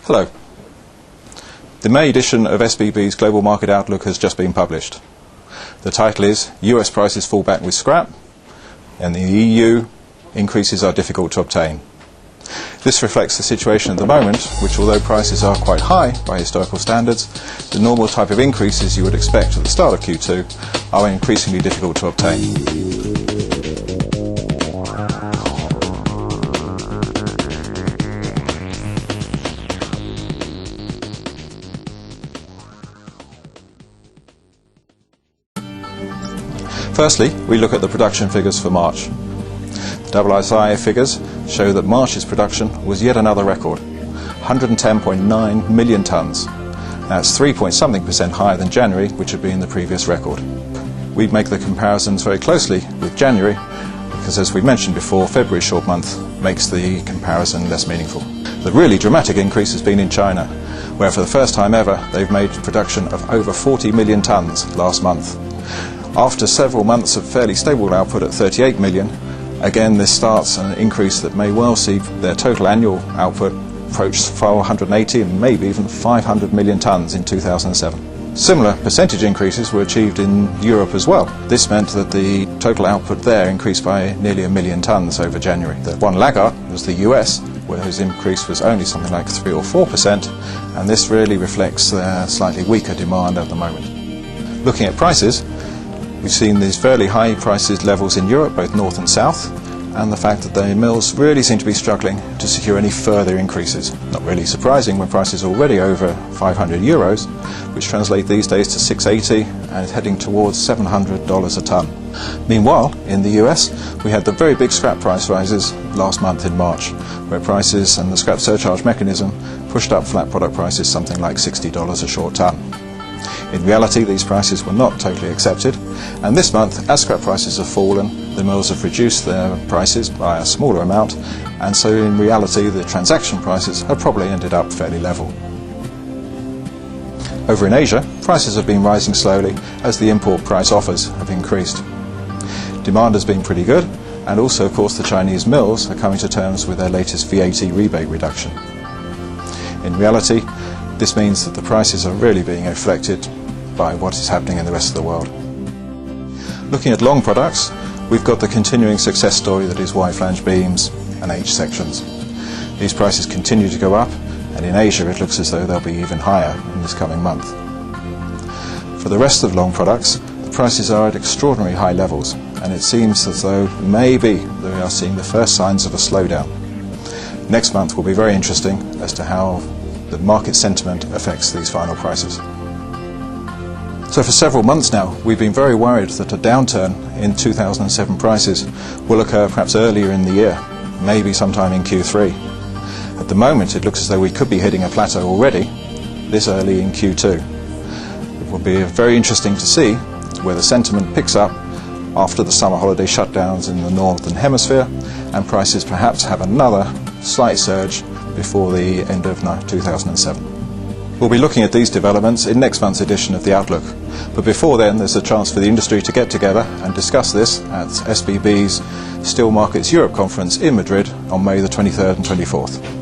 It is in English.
Hello. The May edition of SBB's Global Market Outlook has just been published. The title is US Prices Fall Back with Scrap, and the EU increases are difficult to obtain. This reflects the situation at the moment, which although prices are quite high by historical standards, the normal type of increases you would expect at the start of Q2 are increasingly difficult to obtain. Firstly, we look at the production figures for March. The ISI figures show that March's production was yet another record, 110.9 million tonnes. That's 3-point-something% higher than January, which had been the previous record. We make the comparisons very closely with January because, as we mentioned before, February's short month makes the comparison less meaningful. The really dramatic increase has been in China, where for the first time ever they've made production of over 40 million tonnes last month. After several months of fairly stable output at 38 million, again this starts an increase that may well see their total annual output approach 480 and maybe even 500 million tonnes in 2007. Similar percentage increases were achieved in Europe as well. This meant that the total output there increased by nearly 1 million tonnes over January. The one laggard was the US, where his increase was only something like 3 or 4%, and this really reflects their slightly weaker demand at the moment. Looking at prices, we've seen these fairly high prices levels in Europe, both north and south, and the fact that the mills really seem to be struggling to secure any further increases. Not really surprising when prices are already over 500 euros, which translate these days to 680 and is heading towards $700 a tonne. Meanwhile, in the US, we had the very big scrap price rises last month in March, where prices and the scrap surcharge mechanism pushed up flat product prices something like $60 a short tonne. In reality, these prices were not totally accepted, and this month, as scrap prices have fallen, the mills have reduced their prices by a smaller amount, and so in reality the transaction prices have probably ended up fairly level. Over in Asia, prices have been rising slowly as the import price offers have increased. Demand has been pretty good, and also of course the Chinese mills are coming to terms with their latest VAT rebate reduction. In reality, this means that the prices are really being reflected by what is happening in the rest of the world. Looking at long products, we've got the continuing success story that is Y-flange beams and H sections. These prices continue to go up, and in Asia it looks as though they'll be even higher in this coming month. For the rest of long products, the prices are at extraordinarily high levels, and it seems as though maybe we are seeing the first signs of a slowdown. Next month will be very interesting as to how the market sentiment affects these final prices. So for several months now, we've been very worried that a downturn in 2007 prices will occur perhaps earlier in the year, maybe sometime in Q3. At the moment, it looks as though we could be hitting a plateau already this early in Q2. It will be very interesting to see whether sentiment picks up after the summer holiday shutdowns in the Northern Hemisphere, and prices perhaps have another slight surge before the end of 2007. We'll be looking at these developments in next month's edition of the Outlook, but before then there's a chance for the industry to get together and discuss this at SBB's Steel Markets Europe Conference in Madrid on May the 23rd and 24th.